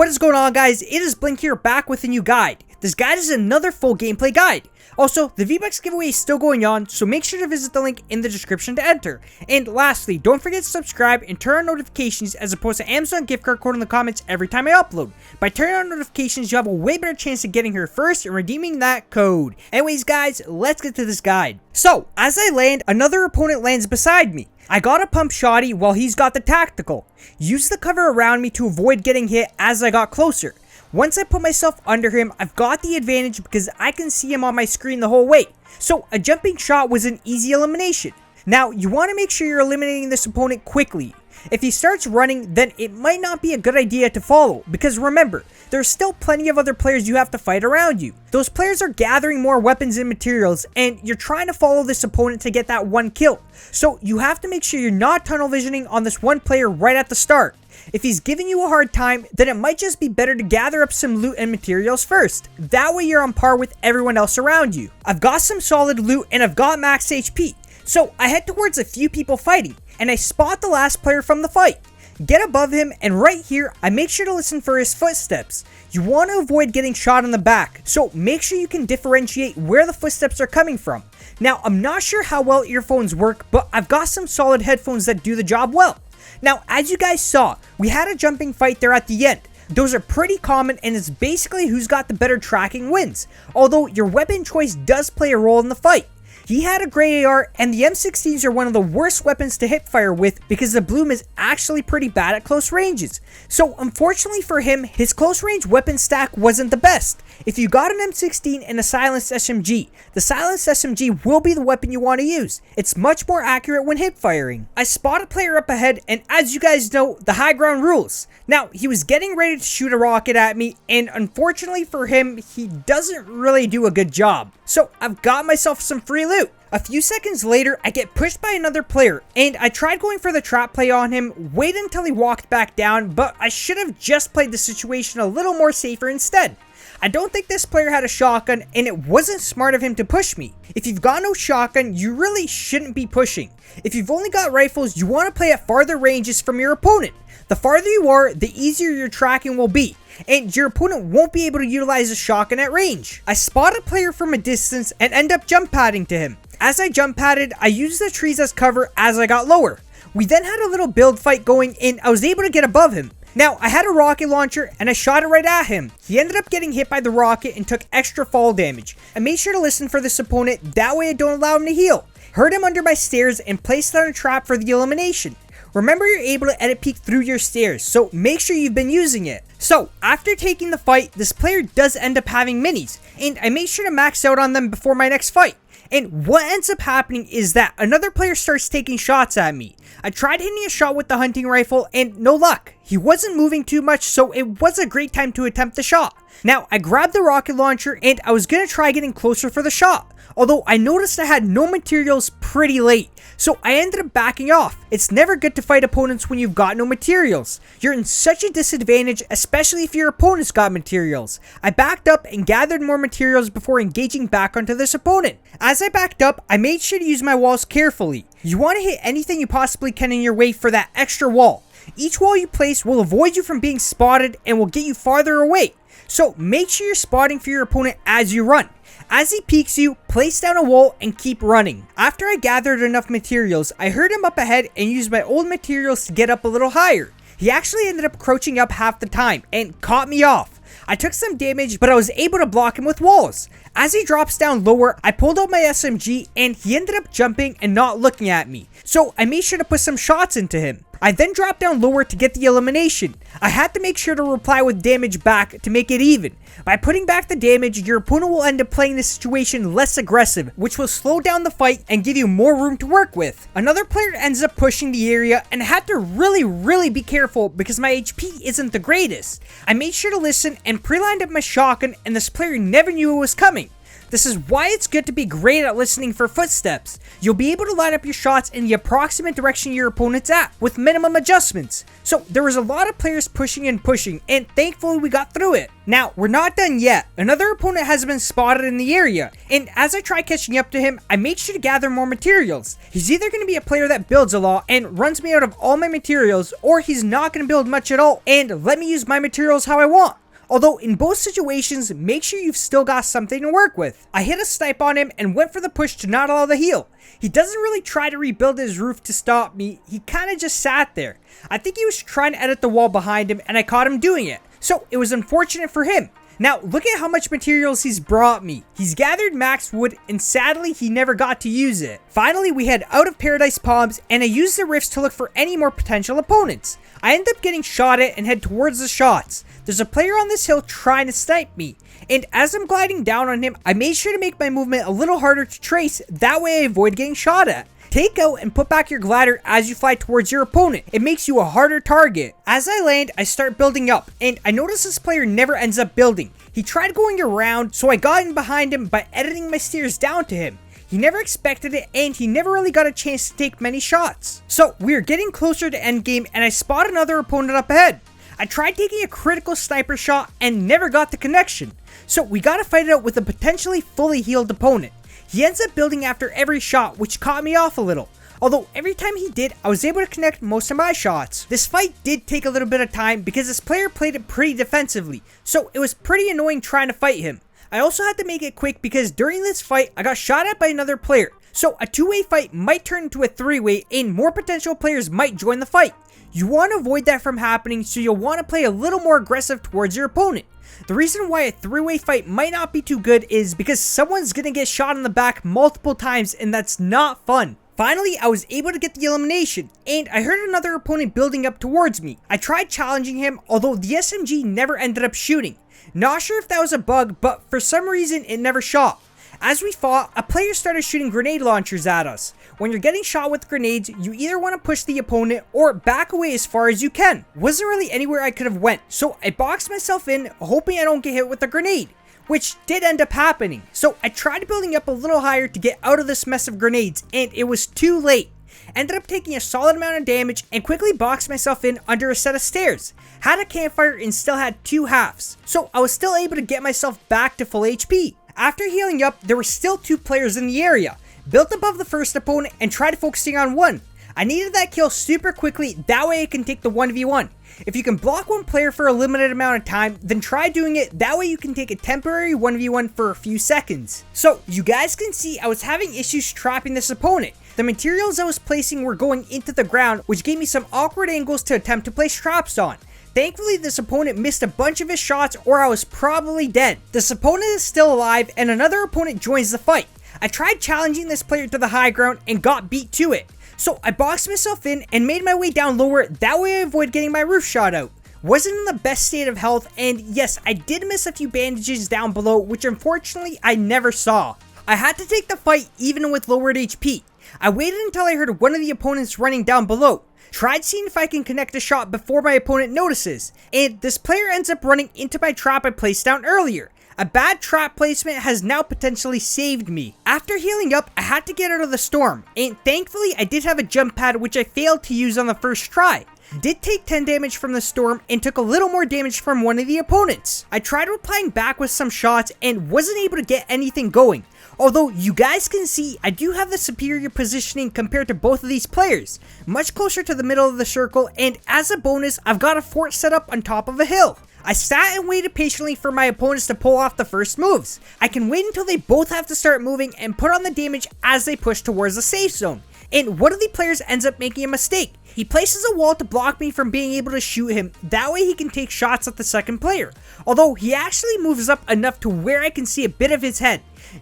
What is going on, guys? It is Blink here, back with a new guide. This guide is another full gameplay guide. Also, the V-Bucks giveaway is still going on, so make sure to visit the link in the description to enter. And lastly, don't forget to subscribe and turn on notifications as opposed to Amazon gift card code in the comments every time I upload. By turning on notifications, you have a way better chance of getting here first and redeeming that code. Anyways, guys, let's get to this guide. So, as I land, another opponent lands beside me. I got a pump shotty while he's got the tactical. Use the cover around me to avoid getting hit as I got closer. Once I put myself under him, I've got the advantage because I can see him on my screen the whole way. So a jumping shot was an easy elimination. Now, you want to make sure you're eliminating this opponent quickly. If he starts running, then it might not be a good idea to follow, because remember, there's still plenty of other players you have to fight around you. Those players are gathering more weapons and materials, and you're trying to follow this opponent to get that one kill. So you have to make sure you're not tunnel visioning on this one player right at the start. If he's giving you a hard time, then it might just be better to gather up some loot and materials first. That way you're on par with everyone else around you. I've got some solid loot and I've got max HP. So I head towards a few people fighting, and I spot the last player from the fight. Get above him, and right here, I make sure to listen for his footsteps. You want to avoid getting shot in the back, so make sure you can differentiate where the footsteps are coming from. Now, I'm not sure how well earphones work, but I've got some solid headphones that do the job well. Now, as you guys saw, we had a jumping fight there at the end. Those are pretty common, and it's basically who's got the better tracking wins, although your weapon choice does play a role in the fight. He had a gray AR, and the M16s are one of the worst weapons to hip fire with because the bloom is actually pretty bad at close ranges. So unfortunately for him, his close range weapon stack wasn't the best. If you got an M16 and a silenced SMG, the silenced SMG will be the weapon you want to use. It's much more accurate when hip firing. I spot a player up ahead, and as you guys know, the high ground rules. Now, he was getting ready to shoot a rocket at me, and unfortunately for him, he doesn't really do a good job. So I've got myself some free loot. A few seconds later, I get pushed by another player, and I tried going for the trap play on him, waited until he walked back down, but I should have just played the situation a little more safer instead. I don't think this player had a shotgun, and it wasn't smart of him to push me. If you've got no shotgun, you really shouldn't be pushing. If you've only got rifles, you want to play at farther ranges from your opponent. The farther you are, the easier your tracking will be, and your opponent won't be able to utilize a shotgun at range. I spot a player from a distance and end up jump padding to him. As I jump padded, I used the trees as cover as I got lower. We then had a little build fight going, and I was able to get above him. Now, I had a rocket launcher and I shot it right at him. He ended up getting hit by the rocket and took extra fall damage. I made sure to listen for this opponent, that way I don't allow him to heal. Heard him under my stairs and placed down a trap for the elimination. Remember, you're able to edit peek through your stairs, so make sure you've been using it. So, after taking the fight, this player does end up having minis, and I made sure to max out on them before my next fight. And what ends up happening is that another player starts taking shots at me. I tried hitting a shot with the hunting rifle, and no luck. He wasn't moving too much, so it was a great time to attempt the shot. Now, I grabbed the rocket launcher, and I was going to try getting closer for the shot. Although I noticed I had no materials pretty late, so I ended up backing off. It's never good to fight opponents when you've got no materials. You're in such a disadvantage, especially if your opponent's got materials. I backed up and gathered more materials before engaging back onto this opponent. As I backed up, I made sure to use my walls carefully. You want to hit anything you possibly can in your way for that extra wall. Each wall you place will avoid you from being spotted and will get you farther away. So make sure you're spotting for your opponent as you run. As he peeks you, place down a wall and keep running. After I gathered enough materials, I heard him up ahead and used my old materials to get up a little higher. He actually ended up crouching up half the time and caught me off. I took some damage, but I was able to block him with walls. As he drops down lower, I pulled out my SMG and he ended up jumping and not looking at me. So I made sure to put some shots into him. I then dropped down lower to get the elimination. I had to make sure to reply with damage back to make it even. By putting back the damage, your opponent will end up playing the situation less aggressive, which will slow down the fight and give you more room to work with. Another player ends up pushing the area, and I had to really be careful because my HP isn't the greatest. I made sure to listen and pre-lined up my shotgun, and this player never knew it was coming. This is why it's good to be great at listening for footsteps. You'll be able to line up your shots in the approximate direction your opponent's at, with minimum adjustments. So there was a lot of players pushing and pushing, and thankfully we got through it. Now, we're not done yet. Another opponent has been spotted in the area, and as I try catching up to him, I make sure to gather more materials. He's either going to be a player that builds a lot and runs me out of all my materials, or he's not going to build much at all and let me use my materials how I want. Although in both situations, make sure you've still got something to work with. I hit a snipe on him and went for the push to not allow the heal. He doesn't really try to rebuild his roof to stop me, he kinda just sat there. I think he was trying to edit the wall behind him and I caught him doing it. So it was unfortunate for him. Now look at how much materials he's brought me. He's gathered max wood and sadly he never got to use it. Finally we head out of Paradise Palms and I use the rifts to look for any more potential opponents. I end up getting shot at and head towards the shots. There's a player on this hill trying to snipe me, and as I'm gliding down on him, I made sure to make my movement a little harder to trace, that way I avoid getting shot at. Take out and put back your glider as you fly towards your opponent. It makes you a harder target. As I land, I start building up, and I notice this player never ends up building. He tried going around, so I got in behind him by editing my stairs down to him. He never expected it, and he never really got a chance to take many shots. So we are getting closer to endgame, and I spot another opponent up ahead. I tried taking a critical sniper shot and never got the connection. So we gotta fight it out with a potentially fully healed opponent. He ends up building after every shot, which caught me off a little. Although every time he did, I was able to connect most of my shots. This fight did take a little bit of time because this player played it pretty defensively, so it was pretty annoying trying to fight him. I also had to make it quick because during this fight, I got shot at by another player. So a two-way fight might turn into a three-way and more potential players might join the fight. You want to avoid that from happening, so you'll want to play a little more aggressive towards your opponent. The reason why a three-way fight might not be too good is because someone's going to get shot in the back multiple times and that's not fun. Finally, I was able to get the elimination, and I heard another opponent building up towards me. I tried challenging him, although the SMG never ended up shooting. Not sure if that was a bug, but for some reason it never shot. As we fought, a player started shooting grenade launchers at us. When you're getting shot with grenades, you either want to push the opponent or back away as far as you can. Wasn't really anywhere I could have went, so I boxed myself in, hoping I don't get hit with a grenade, which did end up happening. So I tried building up a little higher to get out of this mess of grenades, and it was too late. Ended up taking a solid amount of damage and quickly boxed myself in under a set of stairs. Had a campfire and still had 2 halves, so I was still able to get myself back to full HP. After healing up, there were still 2 players in the area. Built above the first opponent and tried focusing on one. I needed that kill super quickly, that way I can take the 1v1. If you can block one player for a limited amount of time, then try doing it, that way you can take a temporary 1v1 for a few seconds. So, you guys can see I was having issues trapping this opponent. The materials I was placing were going into the ground, which gave me some awkward angles to attempt to place traps on. Thankfully, this opponent missed a bunch of his shots or I was probably dead. This opponent is still alive and another opponent joins the fight. I tried challenging this player to the high ground and got beat to it. So I boxed myself in and made my way down lower, that way I avoid getting my roof shot out. Wasn't in the best state of health, and yes, I did miss a few bandages down below, which unfortunately I never saw. I had to take the fight even with lowered HP. I waited until I heard one of the opponents running down below. Tried seeing if I can connect a shot before my opponent notices, and this player ends up running into my trap I placed down earlier. A bad trap placement has now potentially saved me. After healing up, I had to get out of the storm, and thankfully I did have a jump pad which I failed to use on the first try. Did take 10 damage from the storm and took a little more damage from one of the opponents. I tried replying back with some shots and wasn't able to get anything going. Although you guys can see I do have the superior positioning compared to both of these players. Much closer to the middle of the circle, and as a bonus I've got a fort set up on top of a hill. I sat and waited patiently for my opponents to pull off the first moves. I can wait until they both have to start moving and put on the damage as they push towards the safe zone. And one of the players ends up making a mistake. He places a wall to block me from being able to shoot him, that way he can take shots at the second player. Although he actually moves up enough to where I can see a bit of his head.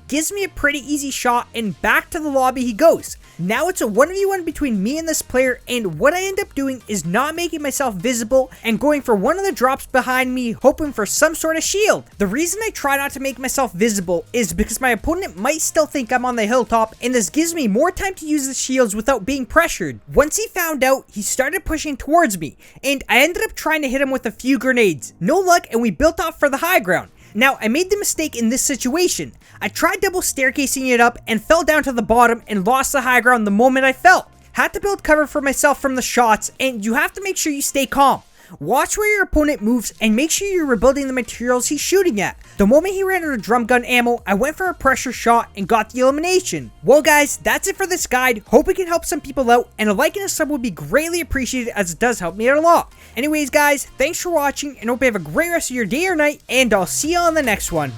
Gives me a pretty easy shot and back to the lobby he goes. Now it's a 1v1 between me and this player, and what I end up doing is not making myself visible and going for one of the drops behind me, hoping for some sort of shield. The reason I try not to make myself visible is because my opponent might still think I'm on the hilltop, and this gives me more time to use the shields without being pressured. Once he found out, he started pushing towards me, and I ended up trying to hit him with a few grenades. No luck, and we built off for the high ground. Now, I made the mistake in this situation. I tried double staircasing it up and fell down to the bottom and lost the high ground the moment I fell. Had to build cover for myself from the shots, and you have to make sure you stay calm. Watch where your opponent moves and make sure you're rebuilding the materials he's shooting at. The moment he ran out of drum gun ammo, I went for a pressure shot and got the elimination. Well guys, that's it for this guide. Hope it can help some people out, and a like and a sub would be greatly appreciated as it does help me out a lot. Anyways guys, thanks for watching and hope you have a great rest of your day or night, and I'll see you on the next one.